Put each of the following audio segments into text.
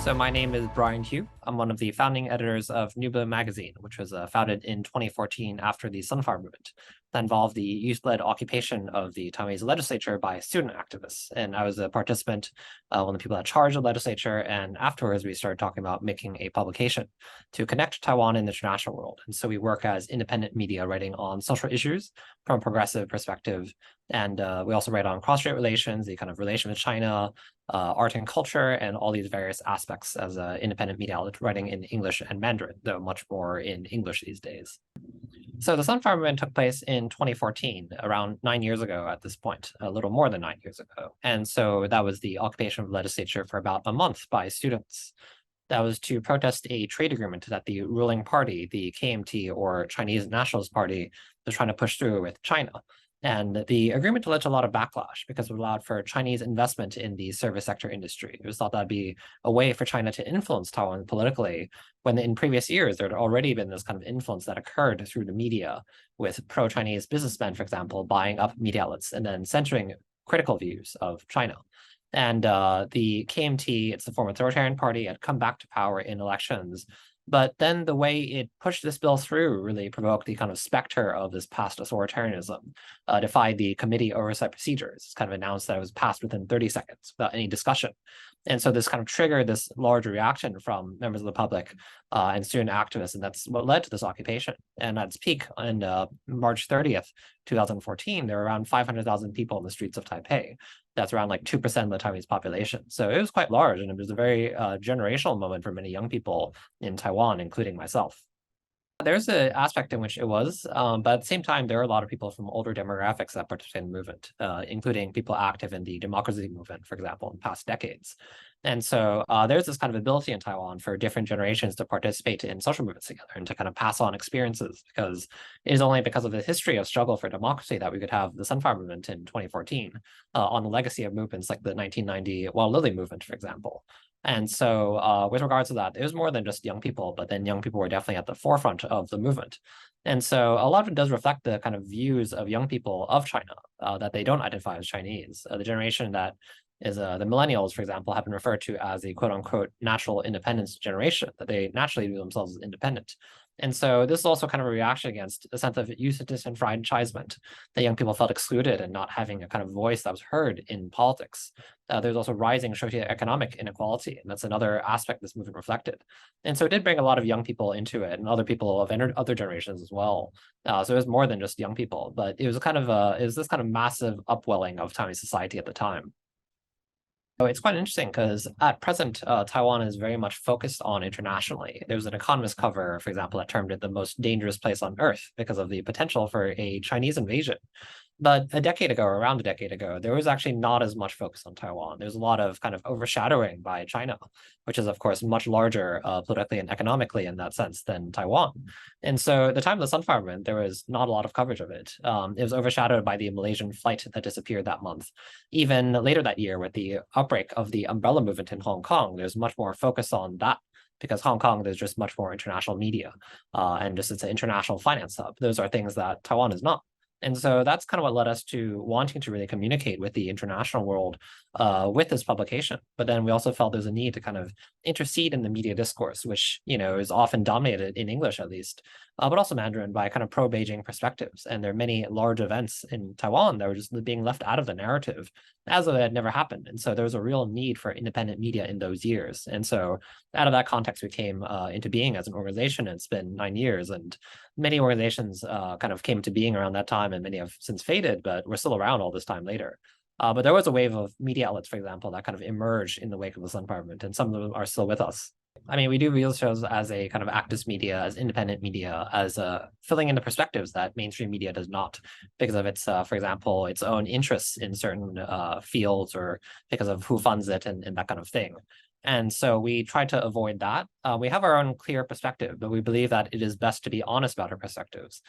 So my name is Brian Hioe. I'm one of the founding editors of New Bloom magazine, which was founded in 2014 after the Sunflower Movement that involved the youth-led occupation of the Taiwanese legislature by student activists. And I was a participant, one of the people that charged the legislature. And afterwards, we started talking about making a publication to connect Taiwan and the international world. And so we work as independent media writing on social issues from a progressive perspective. And we also write on cross-strait relations, the kind of relation with China, art and culture, and all these various aspects as an independent media outlet writing in English and Mandarin, though much more in English these days. So the Sunflower Movement took place in 2014, around 9 years ago at this point, a little more than 9 years ago. And so that was the occupation of the legislature for about a month by students. That was to protest a trade agreement that the ruling party, the KMT or Chinese Nationalist Party, was trying to push through with China. And the agreement led to a lot of backlash because it allowed for Chinese investment in the service sector industry. It was thought that'd be a way for China to influence Taiwan politically, when in previous years there had already been this kind of influence that occurred through the media, with pro-Chinese businessmen, for example, buying up media outlets and then censoring critical views of China. And the KMT, it's the former authoritarian party, had come back to power in elections. But then the way it pushed this bill through really provoked the kind of specter of this past authoritarianism, defied the committee oversight procedures. It's kind of announced that it was passed within 30 seconds without any discussion. And so this kind of triggered this large reaction from members of the public and student activists, and that's what led to this occupation. And at its peak on March 30th, 2014, there were around 500,000 people in the streets of Taipei. That's around like 2% of the Taiwanese population. So it was quite large, and it was a very generational moment for many young people in Taiwan, including myself. There's an aspect in which it was, but at the same time, there are a lot of people from older demographics that participate in the movement, including people active in the democracy movement, for example, in past decades. And so there's this kind of ability in Taiwan for different generations to participate in social movements together and to kind of pass on experiences, because it is only because of the history of struggle for democracy that we could have the Sunflower Movement in 2014 on the legacy of movements like the 1990 Wild Lily movement, for example. And so with regards to that, it was more than just young people, but then young people were definitely at the forefront of the movement. And so a lot of it does reflect the kind of views of young people of China, that they don't identify as Chinese. The generation that is the millennials, for example, have been referred to as a quote unquote natural independence generation, that they naturally view themselves as independent. And so this is also kind of a reaction against a sense of youth disenfranchisement, that young people felt excluded and not having a kind of voice that was heard in politics. There's also rising socioeconomic inequality, and that's another aspect this movement reflected. And so it did bring a lot of young people into it, and other people of other generations as well. So it was more than just young people, but it was it was this kind of massive upwelling of Taiwanese society at the time. So it's quite interesting because at present, Taiwan is very much focused on internationally. There was an Economist cover, for example, that termed it the most dangerous place on earth because of the potential for a Chinese invasion. But a decade ago, or around a decade ago, there was actually not as much focus on Taiwan. There was a lot of kind of overshadowing by China, which is, of course, much larger politically and economically in that sense than Taiwan. And so at the time of the Sunflower Movement, there was not a lot of coverage of it. It was overshadowed by the Malaysian flight that disappeared that month. Even later that year, with the outbreak of the umbrella movement in Hong Kong, there's much more focus on that, because Hong Kong, there's just much more international media and just it's an international finance hub. Those are things that Taiwan is not. And so that's kind of what led us to wanting to really communicate with the international world with this publication. But then we also felt there's a need to kind of intercede in the media discourse, which, you know, is often dominated in English, at least, but also Mandarin, by kind of pro-Beijing perspectives. And there are many large events in Taiwan that were just being left out of the narrative as though it had never happened. And so there was a real need for independent media in those years. And so out of that context, we came into being as an organization. It's been 9 years, and many organizations kind of came to being around that time, and many have since faded, but we're still around all this time later. But there was a wave of media outlets, for example, that kind of emerged in the wake of the Sunflower Movement, and some of them are still with us. I mean, we do real shows as a kind of activist media, as independent media, as filling in the perspectives that mainstream media does not, because of its, for example, its own interests in certain fields, or because of who funds it and that kind of thing. And so we try to avoid that. We have our own clear perspective, but we believe that it is best to be honest about our perspectives.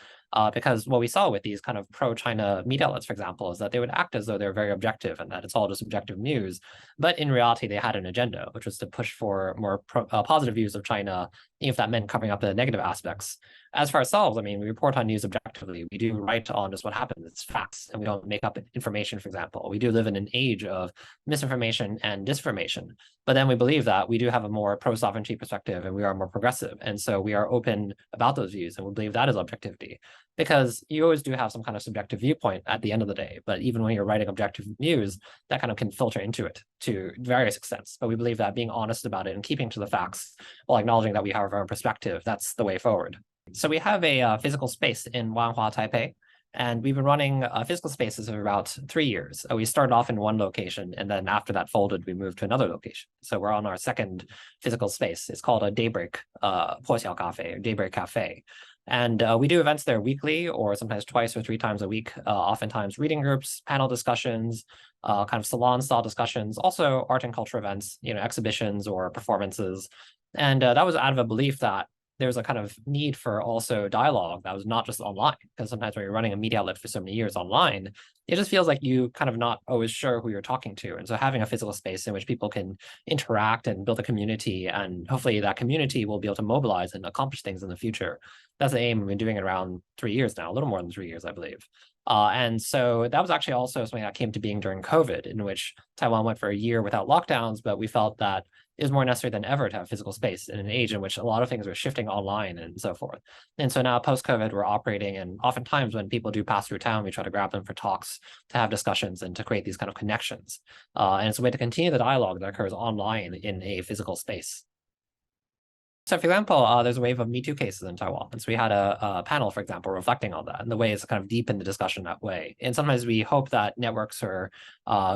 Because what we saw with these kind of pro-China media outlets, for example, is that they would act as though they're very objective and that it's all just objective news. But in reality, they had an agenda, which was to push for more positive views of China, even if that meant covering up the negative aspects. As for ourselves, I mean, we report on news objectively. We do write on just what happens. It's facts, and we don't make up information, for example. We do live in an age of misinformation and disinformation. But then we believe that we do have a more pro-sovereignty perspective and we are more progressive. And so we are open about those views and we believe that is objectivity. Because you always do have some kind of subjective viewpoint at the end of the day. But even when you're writing objective news, that kind of can filter into it to various extents. But we believe that being honest about it and keeping to the facts while acknowledging that we have our own perspective, that's the way forward. So we have a physical space in Wanhua, Taipei, and we've been running physical spaces for about 3 years. We started off in one location, and then after that folded, we moved to another location. So we're on our second physical space. It's called a Daybreak Poxiao Cafe, or Daybreak Cafe. And we do events there weekly or sometimes twice or 3 times a week, oftentimes reading groups, panel discussions, kind of salon-style discussions, also art and culture events, exhibitions or performances. And that was out of a belief that there's a kind of need for also dialogue that was not just online, because sometimes when you're running a media outlet for so many years online, it just feels like you kind of not always sure who you're talking to. And so having a physical space in which people can interact and build a community, and hopefully that community will be able to mobilize and accomplish things in the future. That's the aim. We've been doing it around 3 years now, a little more than 3 years, I believe. And so that was actually also something that came to being during COVID, in which Taiwan went for a year without lockdowns, but we felt that it was more necessary than ever to have physical space in an age in which a lot of things were shifting online and so forth. And so now post-COVID, we're operating, and oftentimes when people do pass through town, we try to grab them for talks, to have discussions, and to create these kind of connections. And it's a way to continue the dialogue that occurs online in a physical space. So for example, there's a wave of Me Too cases in Taiwan. And so we had a panel, for example, reflecting on that and the ways to kind of deepen the discussion that way. And sometimes we hope that networks or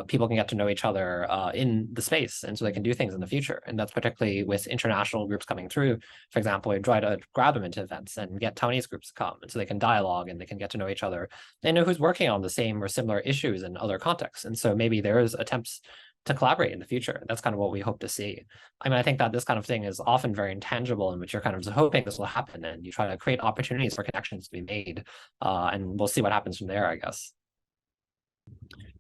people can get to know each other in the space, and so they can do things in the future. And that's particularly with international groups coming through. For example, we try to grab them into events and get Taiwanese groups to come, and so they can dialogue and they can get to know each other. They know who's working on the same or similar issues in other contexts. And so maybe there is attempts to collaborate in the future. That's kind of what we hope to see. I mean, I think that this kind of thing is often very intangible, in which you're kind of just hoping this will happen, and you try to create opportunities for connections to be made, and we'll see what happens from there, I guess.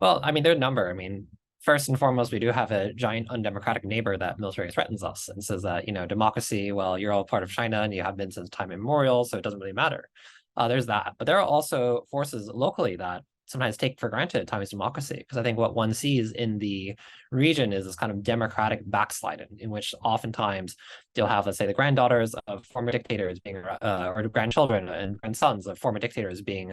Well, I mean, there are a number. I mean, first and foremost, we do have a giant undemocratic neighbor that military threatens us and says that, democracy, well, you're all part of China and you have been since time immemorial, so it doesn't really matter. There's that. But there are also forces locally that sometimes take for granted Taiwanese democracy, because I think what one sees in the region is this kind of democratic backsliding, in which oftentimes you'll have, let's say, the granddaughters of former dictators being, or grandchildren and grandsons of former dictators being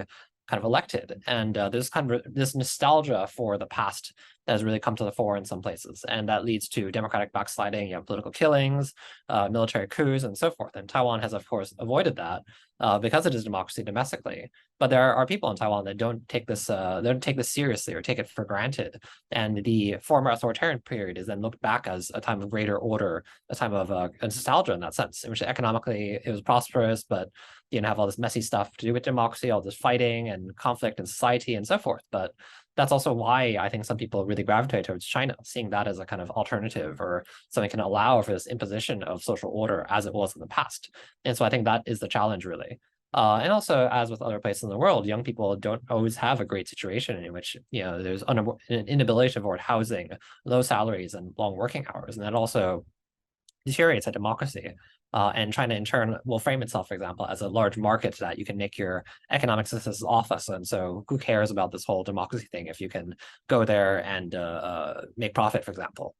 kind of elected. And there's kind of this nostalgia for the past that has really come to the fore in some places. And that leads to democratic backsliding, political killings, military coups, and so forth. And Taiwan has, of course, avoided that because it is democracy domestically. But there are people in Taiwan that don't take this seriously or take it for granted. And the former authoritarian period is then looked back as a time of greater order, a time of nostalgia in that sense, in which economically it was prosperous, but you have all this messy stuff to do with democracy, all this fighting and conflict in society and so forth. But that's also why I think some people really gravitate towards China, seeing that as a kind of alternative or something can allow for this imposition of social order as it was in the past. And so I think that is the challenge, really. And also, as with other places in the world, young people don't always have a great situation in which, there's an inability to afford housing, low salaries, and long working hours. And that also deteriorates a democracy. And China, in turn, will frame itself, for example, as a large market that you can make your economic successes off of. And so who cares about this whole democracy thing if you can go there and make profit, for example?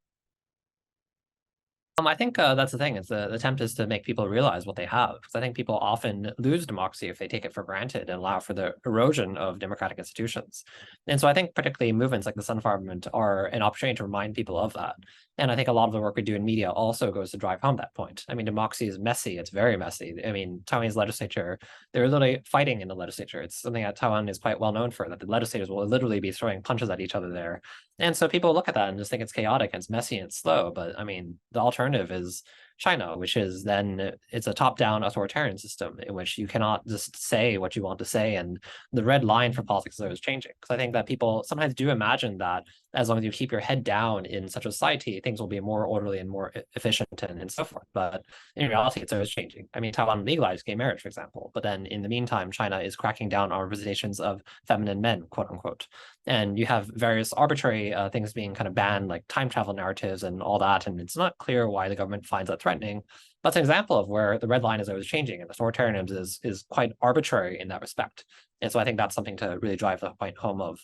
I think that's the thing. It's the attempt is to make people realize what they have. Because I think people often lose democracy if they take it for granted and allow for the erosion of democratic institutions. And so I think particularly movements like the Sunflower Movement are an opportunity to remind people of that. And I think a lot of the work we do in media also goes to drive home that point. I mean, democracy is messy. It's very messy. I mean, Taiwanese legislature, they're literally fighting in the legislature. It's something that Taiwan is quite well known for, that the legislators will literally be throwing punches at each other there. And so people look at that and just think it's chaotic and it's messy and it's slow. But I mean, the alternative is China, which is then it's a top-down authoritarian system in which you cannot just say what you want to say, and the red line for politics is always changing. Because I think that people sometimes do imagine that as long as you keep your head down in such a society, things will be more orderly and more efficient and so forth. But in reality, it's always changing. I mean, Taiwan legalized gay marriage, for example, but then in the meantime, China is cracking down on representations of feminine men, quote unquote. And you have various arbitrary things being kind of banned, like time travel narratives and all that. And it's not clear why the government finds that threatening. But it's an example of where the red line is always changing, and authoritarianism is quite arbitrary in that respect. And so I think that's something to really drive the point home of.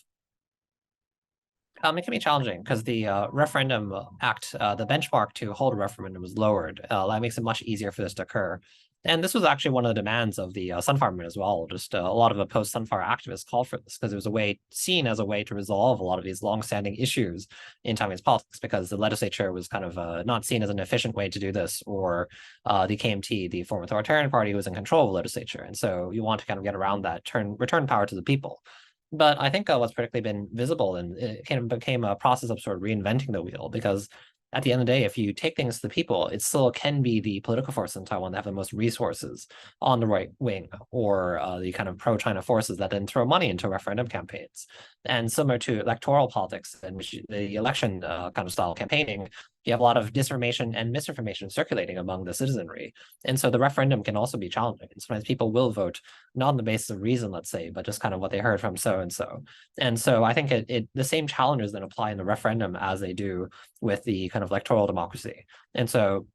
It can be challenging because the referendum act, the benchmark to hold a referendum was lowered. That makes it much easier for this to occur. And this was actually one of the demands of the sunfire movement as well. Just a lot of the post-sunfire activists called for this because it was a way seen as a way to resolve a lot of these long-standing issues in Taiwanese politics, because the legislature was kind of not seen as an efficient way to do this, or the KMT, the former authoritarian party, was in control of the legislature. And so you want to kind of get around that, return power to the people. But I think what's particularly been visible, and it kind of became a process of sort of reinventing the wheel, because at the end of the day, if you take things to the people, it still can be the political force in Taiwan that have the most resources on the right wing, or the kind of pro-China forces that then throw money into referendum campaigns. And similar to electoral politics, in which the election kind of style campaigning, you have a lot of disinformation and misinformation circulating among the citizenry. And so the referendum can also be challenging. And sometimes people will vote not on the basis of reason, let's say, but just kind of what they heard from so and so. And so I think the same challenges then apply in the referendum as they do with the kind of electoral democracy. And so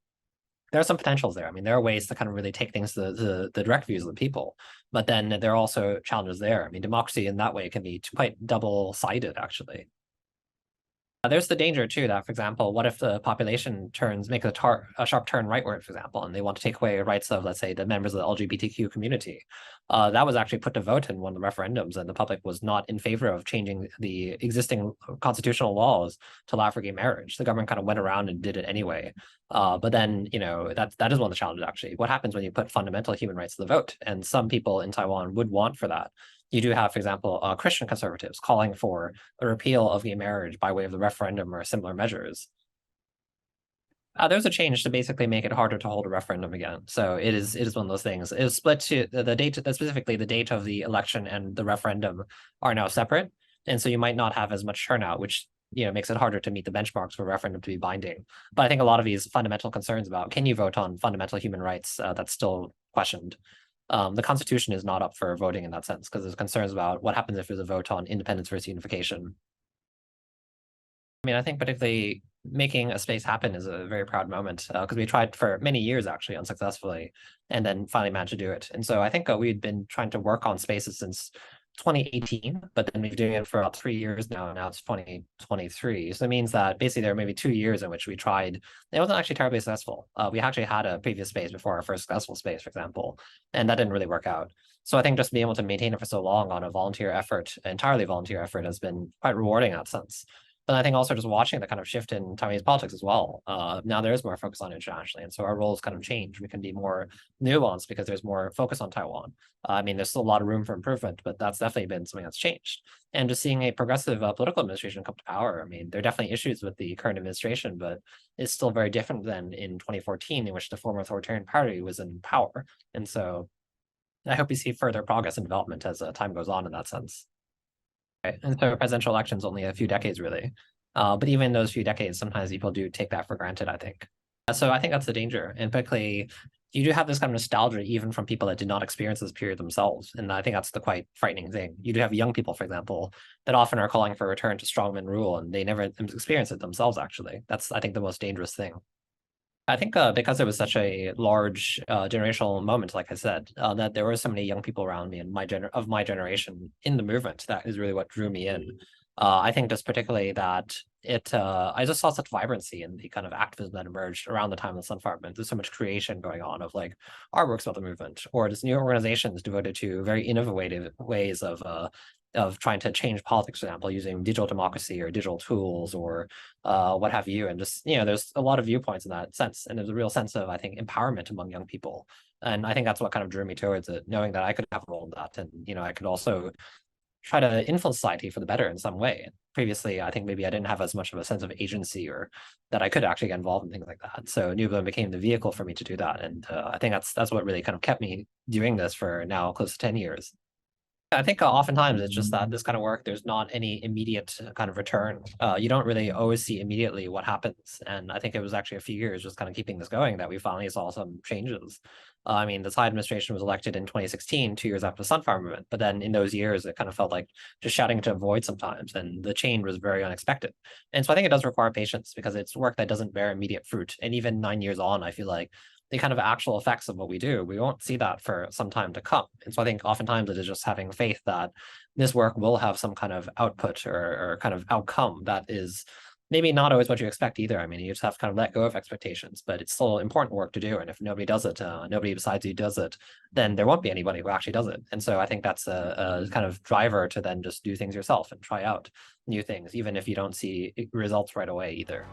there are some potentials there. I mean, there are ways to kind of really take things to the direct views of the people, but then there are also challenges there. I mean, democracy in that way can be quite double-sided, actually. There's the danger too that, for example, what if the population makes a sharp turn rightward, for example, and they want to take away rights of, let's say, the members of the LGBTQ community? That was actually put to vote in one of the referendums, and the public was not in favor of changing the existing constitutional laws to allow for gay marriage. The government kind of went around and did it anyway. But then, that is one of the challenges, actually. What happens when you put fundamental human rights to the vote? And some people in Taiwan would want for that. You do have, for example, Christian conservatives calling for a repeal of gay marriage by way of the referendum or similar measures. There's a change to basically make it harder to hold a referendum again. So it is one of those things. It is split to the date, specifically the date of the election and the referendum are now separate. And so you might not have as much turnout, which makes it harder to meet the benchmarks for a referendum to be binding. But I think a lot of these fundamental concerns about can you vote on fundamental human rights, that's still questioned. The Constitution is not up for voting in that sense, because there's concerns about what happens if there's a vote on independence versus unification. I mean, I think particularly making a space happen is a very proud moment, because we tried for many years, actually, unsuccessfully, and then finally managed to do it. And so I think we'd been trying to work on spaces since 2018, but then we've been doing it for about 3 years now, and now it's 2023. So it means that basically there are maybe 2 years in which we tried. It wasn't actually terribly successful. We actually had a previous space before our first successful space, for example, and that didn't really work out. So I think just being able to maintain it for so long on a volunteer effort, entirely volunteer effort, has been quite rewarding in that sense. But I think also just watching the kind of shift in Taiwanese politics as well. Now there is more focus on internationally, and so our roles kind of change. We can be more nuanced because there's more focus on Taiwan. I mean, there's still a lot of room for improvement, but that's definitely been something that's changed. And just seeing a progressive political administration come to power, I mean, there are definitely issues with the current administration, but it's still very different than in 2014, in which the former authoritarian party was in power. And so I hope we see further progress and development as time goes on in that sense. Right. And so presidential elections only a few decades, really. But even those few decades, sometimes people do take that for granted, I think. So I think that's the danger. And particularly, you do have this kind of nostalgia even from people that did not experience this period themselves. And I think that's the quite frightening thing. You do have young people, for example, that often are calling for a return to strongman rule, and they never experience it themselves, actually. That's, I think, the most dangerous thing. I think because it was such a large generational moment, like I said, that there were so many young people around me and of my generation in the movement, that is really what drew me in. I think just particularly that I just saw such vibrancy in the kind of activism that emerged around the time of the Sunfire movement. There's so much creation going on of like artworks about the movement, or just new organizations devoted to very innovative ways of trying to change politics, for example, using digital democracy or digital tools or what have you. And just, there's a lot of viewpoints in that sense. And there's a real sense of, I think, empowerment among young people. And I think that's what kind of drew me towards it, knowing that I could have a role in that. And, I could also try to influence society for the better in some way. previously, I think maybe I didn't have as much of a sense of agency or that I could actually get involved in things like that. So New Bloom became the vehicle for me to do that. And I think that's what really kind of kept me doing this for now close to 10 years. I think oftentimes it's just that this kind of work, there's not any immediate kind of return. You don't really always see immediately what happens. And I think it was actually a few years just kind of keeping this going that we finally saw some changes. I mean, the Tsai administration was elected in 2016, 2 years after the Sunflower Movement. But then in those years, it kind of felt like just shouting to a void sometimes. And the change was very unexpected. And so I think it does require patience because it's work that doesn't bear immediate fruit. And even 9 years on, I feel like the kind of actual effects of what we do, we won't see that for some time to come. And so I think oftentimes it is just having faith that this work will have some kind of output or kind of outcome that is maybe not always what you expect either. I mean, you just have to kind of let go of expectations, but it's still important work to do. And if nobody does it, nobody besides you does it, then there won't be anybody who actually does it. And so I think that's a kind of driver to then just do things yourself and try out new things, even if you don't see results right away either.